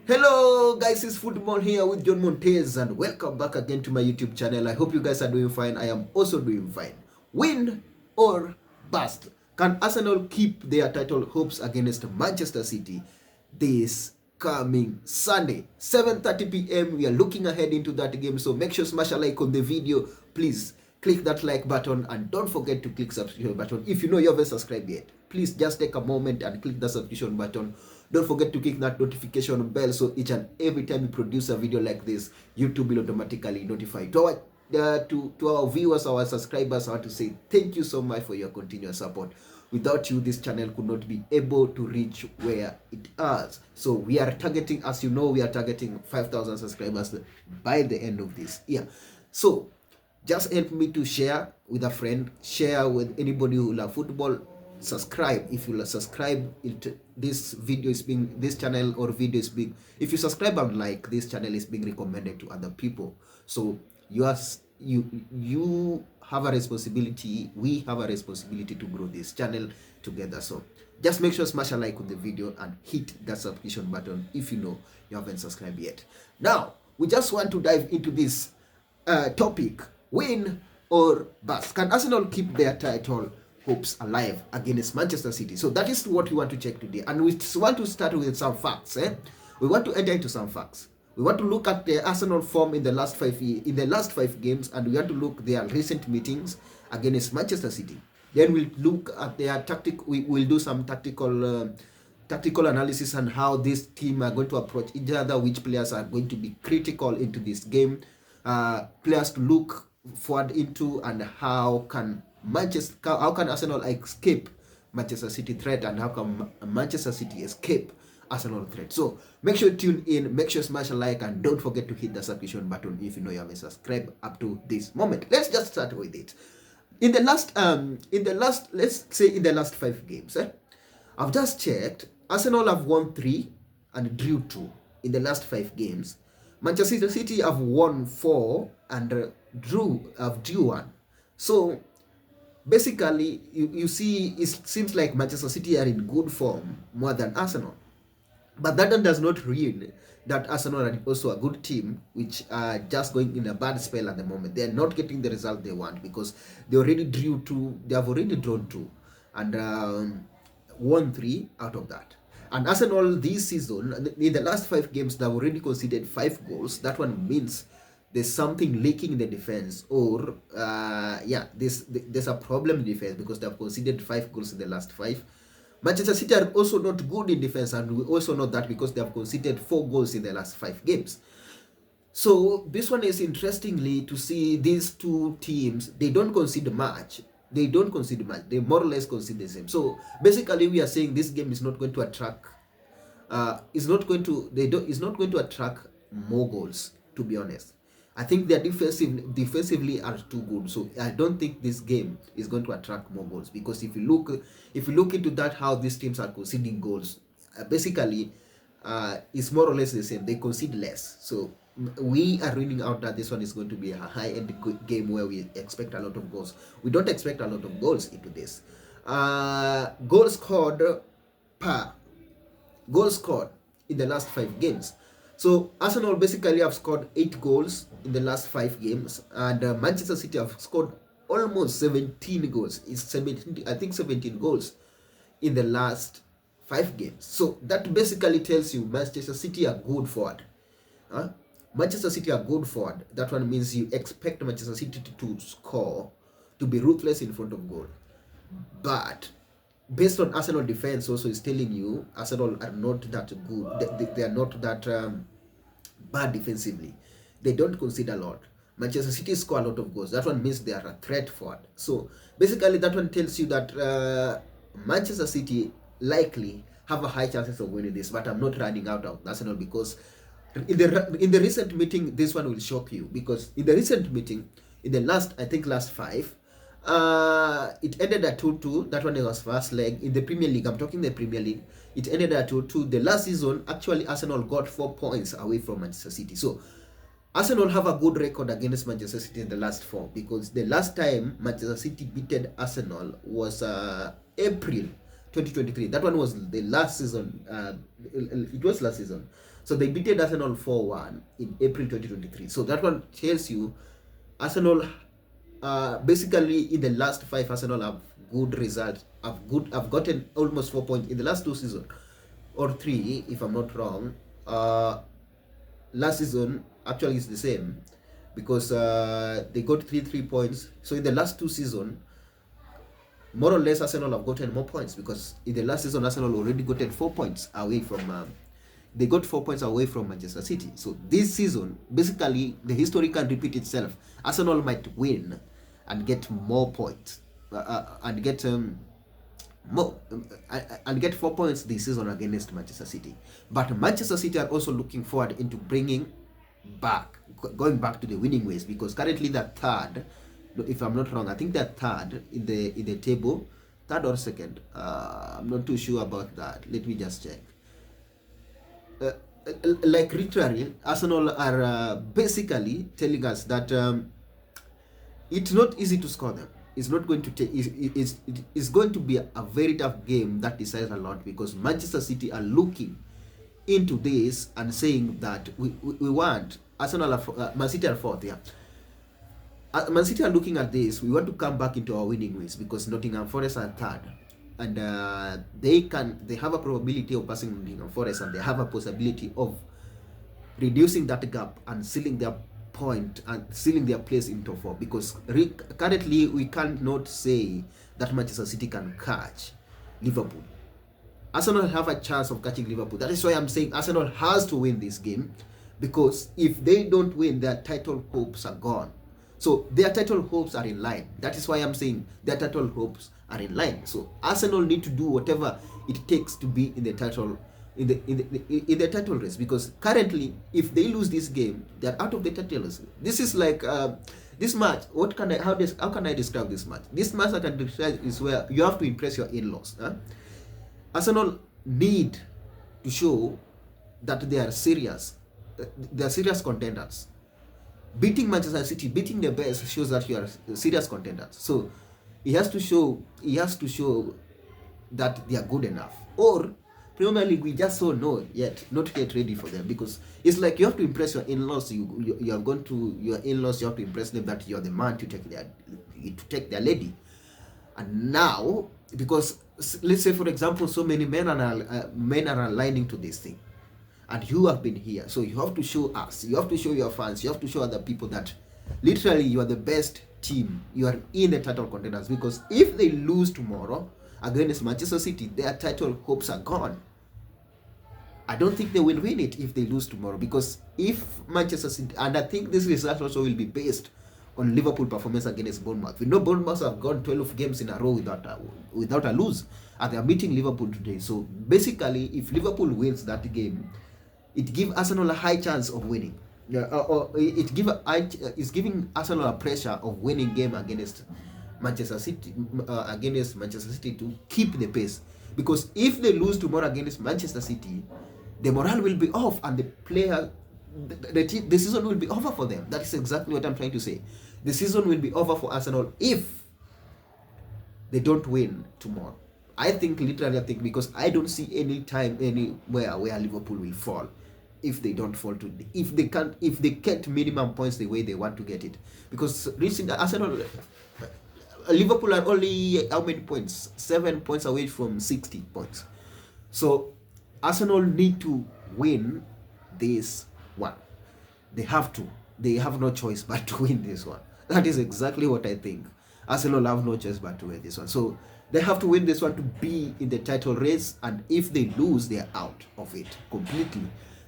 Hello guys, it's Football here with John Montez and welcome back again to my YouTube channel. I hope you guys are doing fine. I am also doing fine. Win or bust? Can Arsenal keep their title hopes against Manchester City this coming Sunday, 7:30 p.m. We are looking ahead into that game, so make sure smash a like on the video. Please click that like button and don't forget to click subscribe button. If you know you haven't subscribed yet, please just take a moment and click the subscription button. Don't forget to click that notification bell so each and every time we produce a video like this, YouTube will automatically notify. To our viewers, our subscribers, I want to say thank you so much for your continuous support. Without you, this channel could not be able to reach where it is. So we are targeting, as you know, we are targeting 5,000 subscribers by the end of this year. So just help me to share with a friend, share with anybody who love football. Subscribe. If you subscribe, this channel or video is being, if you subscribe and like, this channel is being recommended to other people. So you have a responsibility, we have a responsibility to grow this channel together. So just make sure smash a like on the video and hit that subscription button if you know you haven't subscribed yet. Now we just want to dive into this topic: win or bust. Can Arsenal keep their title hopes alive against Manchester City? So that is what we want to check today, and we want to start with some facts. We want to enter into some facts. We want to look at the Arsenal form in the last 5 games, and we want to look at their recent meetings against Manchester City. Then we'll look at their tactic. We will do some tactical analysis on how this team are going to approach each other, which players are going to be critical into this game, players to look forward into, and how can Arsenal escape Manchester City threat, and how can Manchester City escape Arsenal threat. So make sure you tune in, make sure smash a like, and don't forget to hit the subscription button if you know you haven't subscribed up to this moment. Let's just start with it. In the last let's say in the last 5 games, I've just checked. Arsenal have won 3 and drew 2 in the last 5 games. Manchester City have won 4 and drew 1. So basically, you see, it seems like Manchester City are in good form more than Arsenal. But that does not mean that Arsenal are also a good team, which are just going in a bad spell at the moment. They are not getting the result they want because they already drew 2. They have already drawn 2 and won 3 out of that. And Arsenal this season, in the last 5 games, they have already conceded 5 goals. That one means there's something leaking in the defense, or there's a problem in defense because they have conceded 5 goals in the last 5. Manchester City are also not good in defense, and we also know that because they have conceded 4 goals in the last 5 games. So this one is interestingly to see these two teams. They don't concede much. They more or less concede the same. So basically, we are saying this game is not going to attract. It's not going to attract more goals. To be honest, I think their defensively are too good. So I don't think this game is going to attract more goals, because if you look into that, how these teams are conceding goals, basically, it's more or less the same. They concede less. So we are ruling out that this one is going to be a high-end game where we expect a lot of goals. We don't expect a lot of goals into this. Goals scored in the last 5 games. So Arsenal basically have scored 8 goals in the last 5 games, and Manchester City have scored almost 17 goals. It's 17 goals in the last 5 games. So that basically tells you Manchester City are good forward. Manchester City are good forward. That one means you expect Manchester City to score, to be ruthless in front of goal. But based on Arsenal defense, also is telling you Arsenal are not that good. They are not that bad defensively. They don't concede a lot. Manchester City score a lot of goals. That one means they are a threat forward. So basically, that one tells you that Manchester City likely have a high chances of winning this. But I'm not running out of Arsenal, because in the recent meeting, this one will shock you, because in the recent meeting, in the last 5, it ended at 2-2. That one was first leg in the Premier League. I'm talking the Premier League. It ended at 2-2. The last season, actually, Arsenal got 4 points away from Manchester City. So Arsenal have a good record against Manchester City in the last 4, because the last time Manchester City beaten Arsenal was April 2023. That one was the last season. It was last season. So they beat Arsenal 4-1 in April 2023. So that one tells you Arsenal, basically in the last 5, Arsenal have good results. Have gotten almost 4 points in the last 2 seasons, or 3 if I'm not wrong. Last season actually is the same, because they got 3 points. So in the last 2 seasons, more or less Arsenal have gotten more points, because in the last season Arsenal already gotten 4 points away from they got 4 points away from Manchester City. So this season, basically, the history can repeat itself. Arsenal might win and get more points, and get more and get 4 points this season against Manchester City. But Manchester City are also looking forward into going back to the winning ways, because currently they're third. If I'm not wrong, I think they're third in the table, third or second. I'm not too sure about that. Let me just check. Like literally, Arsenal are basically telling us that it's not easy to score them. It's not going to take. It's going to be a very tough game that decides a lot, because Manchester City are looking into this and saying that we want Arsenal. Man City are fourth, yeah. Man City are looking at this. We want to come back into our winning ways, because Nottingham Forest are third, and they have a probability of passing Nottingham Forest, and they have a possibility of reducing that gap and sealing their point and sealing their place in top 4, because currently we cannot say that Manchester City can catch Liverpool. Arsenal have a chance of catching Liverpool. That is why I'm saying Arsenal has to win this game, because if they don't win, their title hopes are gone. So their title hopes are in line. That is why I'm saying their title hopes are in line. So Arsenal need to do whatever it takes to be in the title in the title race, because currently if they lose this game, they're out of the title race. This is like this match. How can I describe this match? This match I can describe is where you have to impress your in-laws. Arsenal need to show that they are serious. They are serious contenders. Beating Manchester City, beating the best, shows that you are serious contenders. So he has to show that they are good enough. Or Premier League, we just not not yet ready for them, because it's like you have to impress your in-laws. You have gone to your in-laws. You have to impress them that you are the man to take their lady. And now, because let's say for example, so many men are aligning to this thing, and you have been here, so you have to show us, you have to show your fans, you have to show other people that literally you are the best team, you are in the title contenders. Because if they lose tomorrow against Manchester City, their title hopes are gone. I don't think they will win it if they lose tomorrow, because if Manchester City, and I think this result also will be based on Liverpool performance against Bournemouth. We know Bournemouth have gone 12 games in a row without a lose, and they are meeting Liverpool today. So basically, if Liverpool wins that game, it gives Arsenal a high chance of winning. It's giving Arsenal a pressure of winning game against Manchester City, to keep the pace. Because if they lose tomorrow against Manchester City, the morale will be off, and the season will be over for them. That is exactly what I'm trying to say. The season will be over for Arsenal if they don't win tomorrow. I think because I don't see anywhere where Liverpool will fall if they don't fall if they get minimum points the way they want to get it. Because recently Liverpool are only how many points? 7 points away from 60 points. So Arsenal need to win this one. They have to. They have no choice but to win this one. That is exactly what I think. Arsenal have no choice but to win this one. So they have to win this one to be in the title race, and if they lose, they are out of it completely.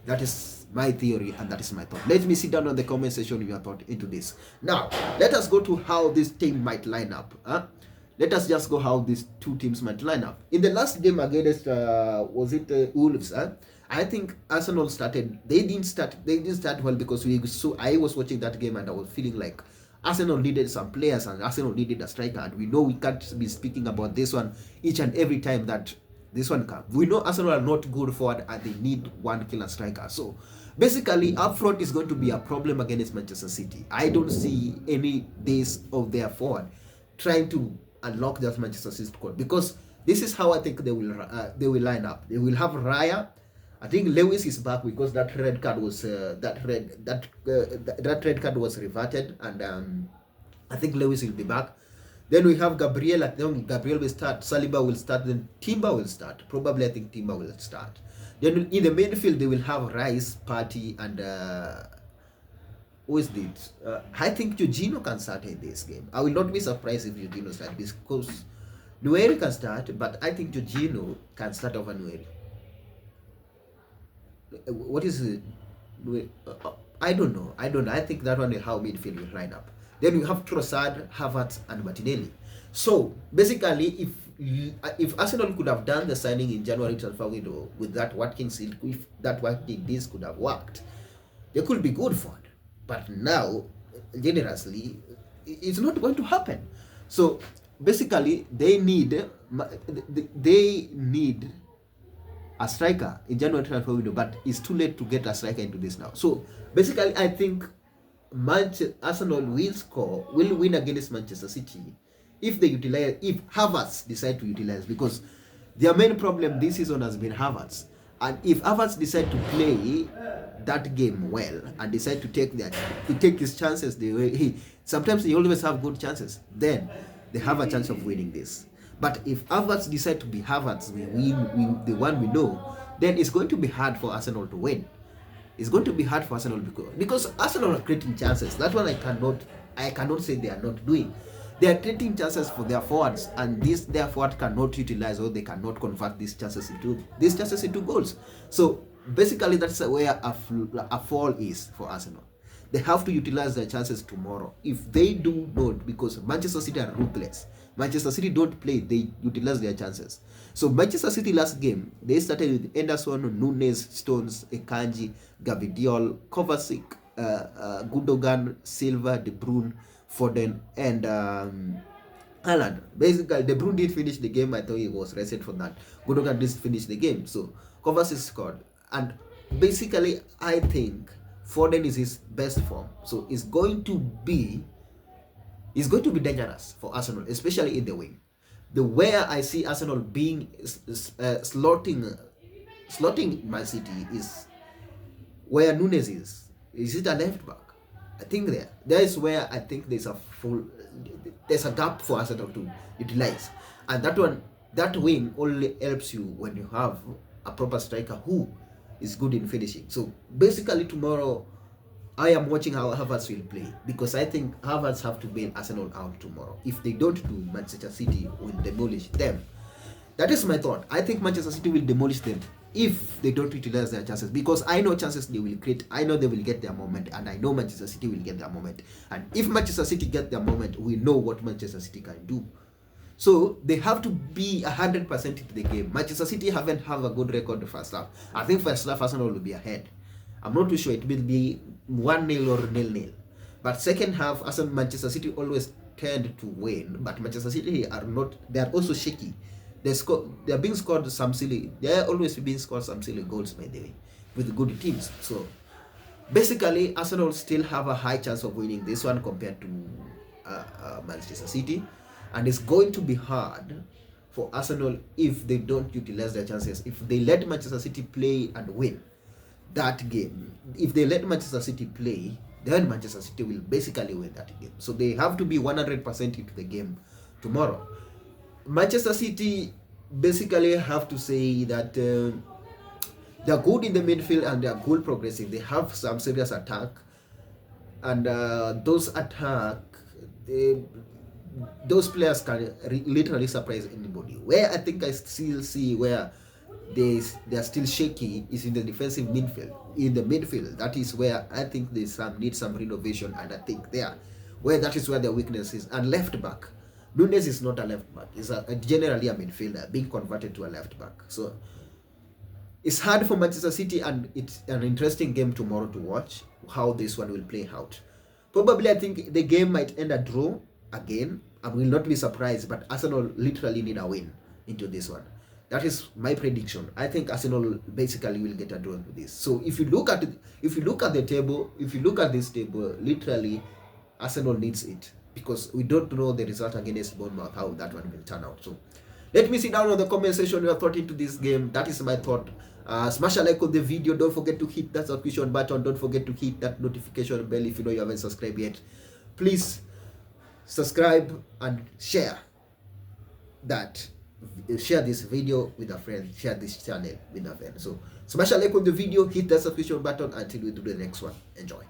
That is my theory, and that is my thought. Let me sit down on the comment section with your thought into this. Now, let us go to how this team might line up. Let us just go how these two teams might line up. In the last game against Wolves? I think Arsenal started. They didn't start well, because I was watching that game and I was feeling like Arsenal needed some players and Arsenal needed a striker. And we know we can't be speaking about this one each and every time that this one comes. We know Arsenal are not good forward and they need one killer striker. So basically, up front is going to be a problem against Manchester City. I don't see any days of their forward trying to unlock that Manchester City squad, because this is how I think they will line up. They will have Raya I think Lewis is back because that red card was that red card was reverted, and I think Lewis will be back. Then we have Gabriel. I think Gabriel will start. Saliba will start. Then Timber will start. Probably I think Timber will start. Then in the midfield they will have Rice, Partey, and who is it? I think Jorginho can start in this game. I will not be surprised if Jorginho starts because Nueri can start, but I think Jorginho can start over Nueri. What is it? I don't know. I think that one is how midfield will line up. Then you have Trossard, Havertz, and Martinelli. So basically, if Arsenal could have done the signing in January transfer window with that Watkins, if that Watkins could have worked, they could be good for it. But now, generously, it's not going to happen. So basically, they need a striker in January transfer window, but it's too late to get a striker into this now. So basically, I think Arsenal will win against Manchester City if Havertz decide to utilize, because their main problem this season has been Havertz. And if Havertz decide to play that game well and decide to take his chances the way sometimes he always have good chances, then they have a chance of winning this. But if Havertz decide to be Havertz, the one we know, then it's going to be hard for Arsenal to win. It's going to be hard for Arsenal because Arsenal are creating chances. That one I cannot say they are not doing. They are creating chances for their forwards, and their forward cannot utilize, or they cannot convert these chances into goals. So basically, that's where a fall is for Arsenal. They have to utilize their chances tomorrow. If they do not, because Manchester City are ruthless. Manchester City don't play, they utilize their chances. So Manchester City last game, they started with Henderson, Nunes, Stones, Akanji, Gvardiol, Kovacic, Gundogan, Silva, De Bruyne, Foden, and Haaland. Basically, De Bruyne did finish the game. I thought he was rested for that. Gundogan did finish the game. So Kovacic scored. And basically, I think Foden is his best form. So it's going to be dangerous for Arsenal, especially in the wing. The way I see Arsenal being slotting Man City is where Nunes is. Is it a left back? I think there is where I think there's a gap for Arsenal to utilize, and that wing only helps you when you have a proper striker who is good in finishing. So basically tomorrow, I am watching how Havertz will play, because I think Havertz have to bail Arsenal out tomorrow. If they don't do, Manchester City will demolish them. That is my thought. I think Manchester City will demolish them if they don't utilize their chances, because I know chances they will create. I know they will get their moment, and I know Manchester City will get their moment. And if Manchester City get their moment, we know what Manchester City can do. So they have to be 100% into the game. Manchester City haven't have a good record the first half. I think first half Arsenal will be ahead. I'm not too sure it will be 1-0 or 0-0. But second half, Manchester City always tend to win. But Manchester City they are also shaky. They are being scored some silly. They are always being scored some silly goals, by the way, with good teams. So basically, Arsenal still have a high chance of winning this one compared to Manchester City, and it's going to be hard for Arsenal if they don't utilize their chances. If they let Manchester City play and win that game, if they let Manchester City play, then Manchester City will basically win that game. So they have to be 100% into the game tomorrow. Manchester City basically have to say that they're good in the midfield and they're good progressing. They have some serious attack, and those players can literally surprise anybody. Where I think I still see where they are still shaky is in the defensive midfield. In the midfield, that is where I think they need some renovation, and I think that is where their weakness is. And left back, Nunes is not a left back. He's generally a midfielder being converted to a left back. So it's hard for Manchester City, and it's an interesting game tomorrow to watch how this one will play out. Probably I think the game might end a draw again. I will not be surprised, but Arsenal literally need a win into this one. That is my prediction. I think Arsenal basically will get a draw into this. So if you look at this table, literally Arsenal needs it, because we don't know the result against Bournemouth, how that one will turn out. So let me see down on the comment section your thought into this game. That is my thought. Smash a like on the video. Don't forget to hit that subscription button. Don't forget to hit that notification bell if you know you haven't subscribed yet. Please subscribe and share this video with a friend, share this channel with a friend. So smash a like on the video, hit that subscription button until we do the next one. Enjoy.